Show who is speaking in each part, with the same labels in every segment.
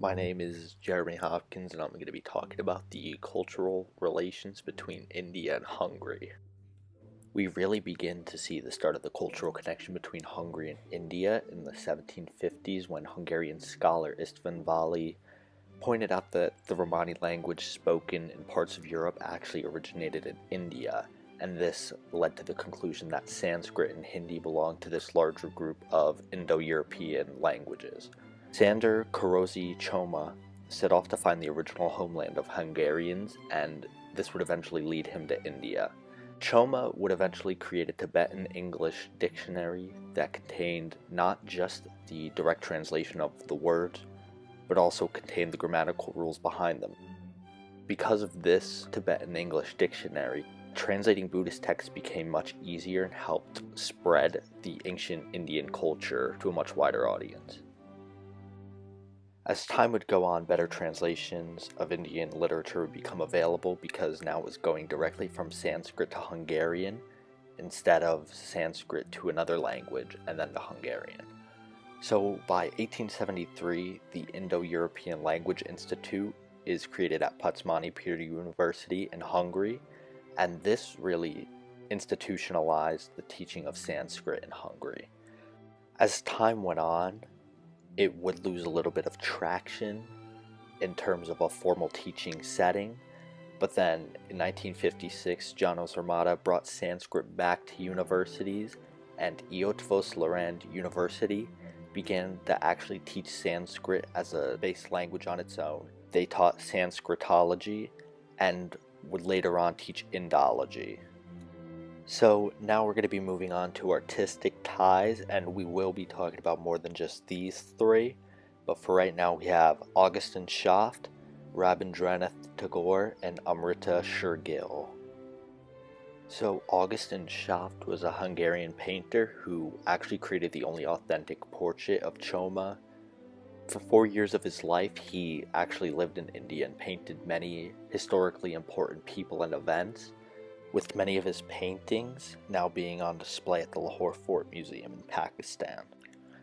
Speaker 1: My name is Jeremy Hopkins, and I'm going to be talking about the cultural relations between India and Hungary. We really begin to see the start of the cultural connection between Hungary and India in the 1750s when Hungarian scholar István Vali pointed out that the Romani language spoken in parts of Europe actually originated in India, and this led to the conclusion that Sanskrit and Hindi belonged to this larger group of Indo-European languages. Sander Karosi Choma set off to find the original homeland of Hungarians, and this would eventually lead him to India. Choma would eventually create a Tibetan English dictionary that contained not just the direct translation of the words, but also contained the grammatical rules behind them. Because of this Tibetan English dictionary, translating Buddhist texts became much easier and helped spread the ancient Indian culture to a much wider audience. As time would go on, better translations of Indian literature would become available because now it was going directly from Sanskrit to Hungarian instead of Sanskrit to another language and then to Hungarian. So by 1873, the Indo-European Language Institute is created at Pázmány Péter University in Hungary, and this really institutionalized the teaching of Sanskrit in Hungary. As time went on, it would lose a little bit of traction in terms of a formal teaching setting, but then in 1956, János Armada brought Sanskrit back to universities, and Eötvös Loránd University began to actually teach Sanskrit as a base language on its own. They taught Sanskritology and would later on teach Indology. So now we're going to be moving on to artistic ties, and we will be talking about more than just these three. But for right now, we have Augustin Schaft, Rabindranath Tagore, and Amrita Shergill. So Augustin Schaft was a Hungarian painter who actually created the only authentic portrait of Choma. For 4 years of his life, he actually lived in India and painted many historically important people and events, with many of his paintings now being on display at the Lahore Fort Museum in Pakistan.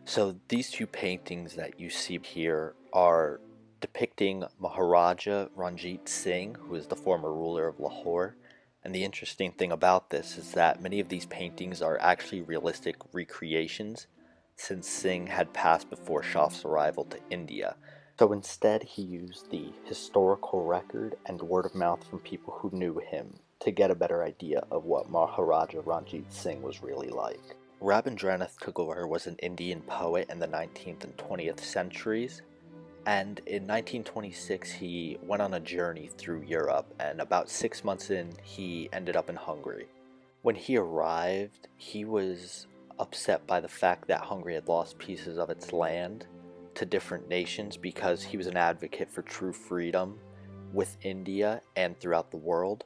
Speaker 1: So these two paintings that you see here are depicting Maharaja Ranjit Singh, who is the former ruler of Lahore. And the interesting thing about this is that many of these paintings are actually realistic recreations, since Singh had passed before Shah's arrival to India. So instead he used the historical record and word of mouth from people who knew him to get a better idea of what Maharaja Ranjit Singh was really like. Rabindranath Tagore was an Indian poet in the 19th and 20th centuries, and in 1926 he went on a journey through Europe, and about 6 months in he ended up in Hungary. When he arrived, he was upset by the fact that Hungary had lost pieces of its land to different nations because he was an advocate for true freedom with India and throughout the world.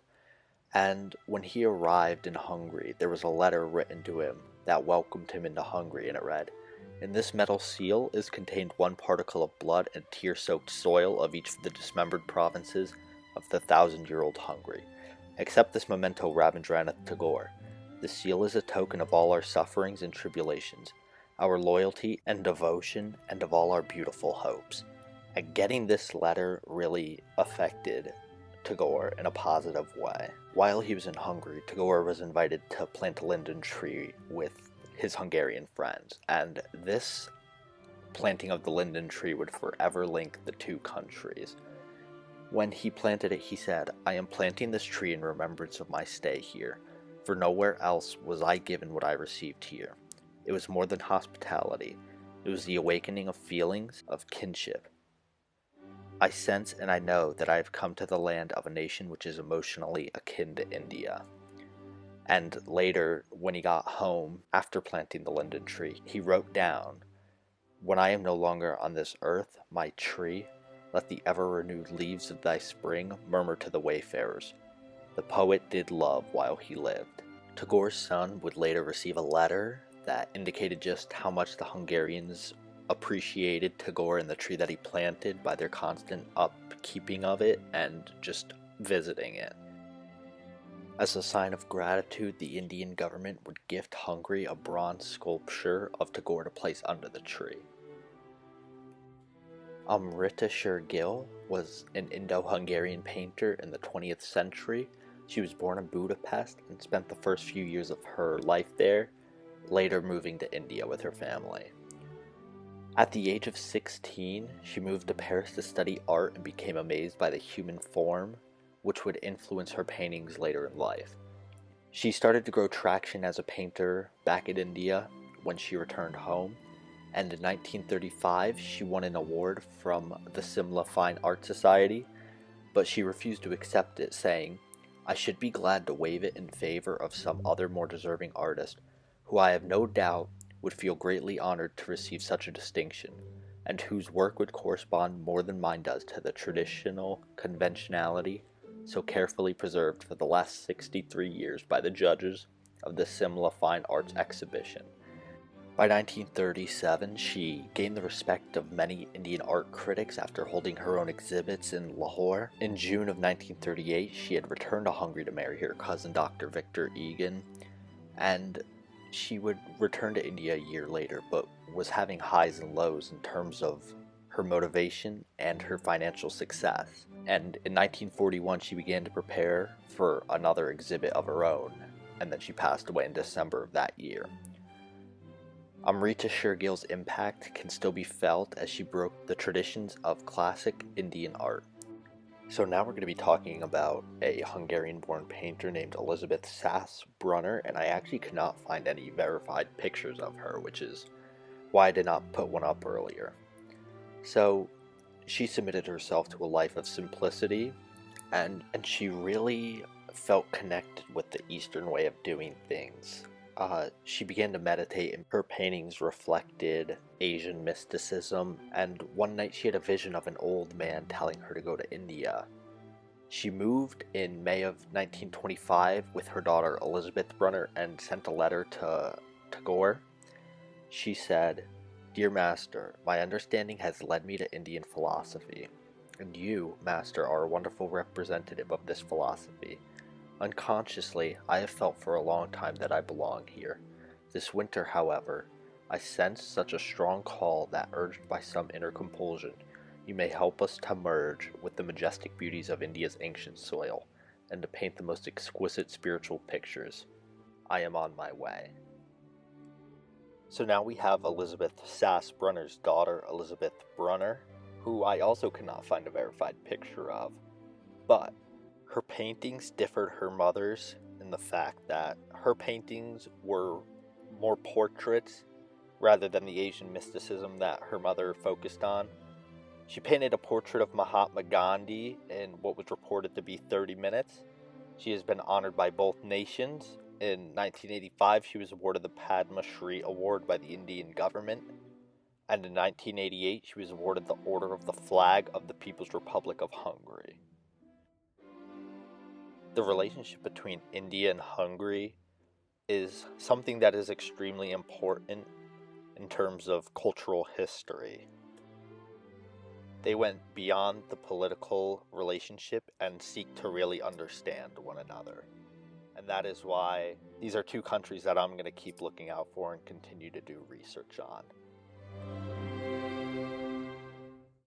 Speaker 1: And when he arrived in Hungary, there was a letter written to him that welcomed him into Hungary, and it read, "In this metal seal is contained one particle of blood and tear-soaked soil of each of the dismembered provinces of the 1,000-year-old Hungary. Accept this memento, Rabindranath Tagore. The seal is a token of all our sufferings and tribulations, our loyalty and devotion, and of all our beautiful hopes." And getting this letter really affected Tagore in a positive way. While he was in Hungary, Tagore was invited to plant a linden tree with his Hungarian friends, and this planting of the linden tree would forever link the two countries. When he planted it, he said, "I am planting this tree in remembrance of my stay here, for nowhere else was I given what I received here. It was more than hospitality, it was the awakening of feelings of kinship. I sense and I know that I have come to the land of a nation which is emotionally akin to India." And later, when he got home, after planting the linden tree, he wrote down, "When I am no longer on this earth, my tree, let the ever-renewed leaves of thy spring murmur to the wayfarers. The poet did love while he lived." Tagore's son would later receive a letter that indicated just how much the Hungarians appreciated Tagore and the tree that he planted by their constant upkeeping of it and just visiting it. As a sign of gratitude, the Indian government would gift Hungary a bronze sculpture of Tagore to place under the tree. Amrita Shergill was an Indo-Hungarian painter in the 20th century. She was born in Budapest and spent the first few years of her life there, later moving to India with her family. At the age of 16, she moved to Paris to study art and became amazed by the human form, which would influence her paintings later in life. She started to grow traction as a painter back in India when she returned home, and in 1935 she won an award from the Simla Fine Art Society, but she refused to accept it, saying, "I should be glad to waive it in favor of some other more deserving artist, who I have no doubt would feel greatly honored to receive such a distinction, and whose work would correspond more than mine does to the traditional conventionality so carefully preserved for the last 63 years by the judges of the Simla Fine Arts Exhibition." By 1937, she gained the respect of many Indian art critics after holding her own exhibits in Lahore. In June of 1938, she had returned to Hungary to marry her cousin Dr. Victor Egan, and she would return to India a year later, but was having highs and lows in terms of her motivation and her financial success. And in 1941, she began to prepare for another exhibit of her own, and then she passed away in December of that year. Amrita Shergill's impact can still be felt as she broke the traditions of classic Indian art. So now we're going to be talking about a Hungarian-born painter named Elizabeth Sass-Brunner, and I actually could not find any verified pictures of her, which is why I did not put one up earlier. So she submitted herself to a life of simplicity, and she really felt connected with the Eastern way of doing things. She began to meditate, and her paintings reflected Asian mysticism, and one night she had a vision of an old man telling her to go to India. She moved in May of 1925 with her daughter Elizabeth Brunner and sent a letter to Tagore. She said, "Dear Master, my understanding has led me to Indian philosophy, and you, Master, are a wonderful representative of this philosophy. Unconsciously, I have felt for a long time that I belong here. This winter, however, I sense such a strong call that, urged by some inner compulsion, you may help us to merge with the majestic beauties of India's ancient soil, and to paint the most exquisite spiritual pictures. I am on my way." So now we have Elizabeth Sass-Brunner's daughter, Elizabeth Brunner, who I also cannot find a verified picture of, but her paintings differed her mother's in the fact that her paintings were more portraits rather than the Asian mysticism that her mother focused on. She painted a portrait of Mahatma Gandhi in what was reported to be 30 minutes. She has been honored by both nations. In 1985, she was awarded the Padma Shri Award by the Indian government. And in 1988, she was awarded the Order of the Flag of the People's Republic of Hungary. The relationship between India and Hungary is something that is extremely important in terms of cultural history. They went beyond the political relationship and seek to really understand one another. And that is why these are two countries that I'm going to keep looking out for and continue to do research on.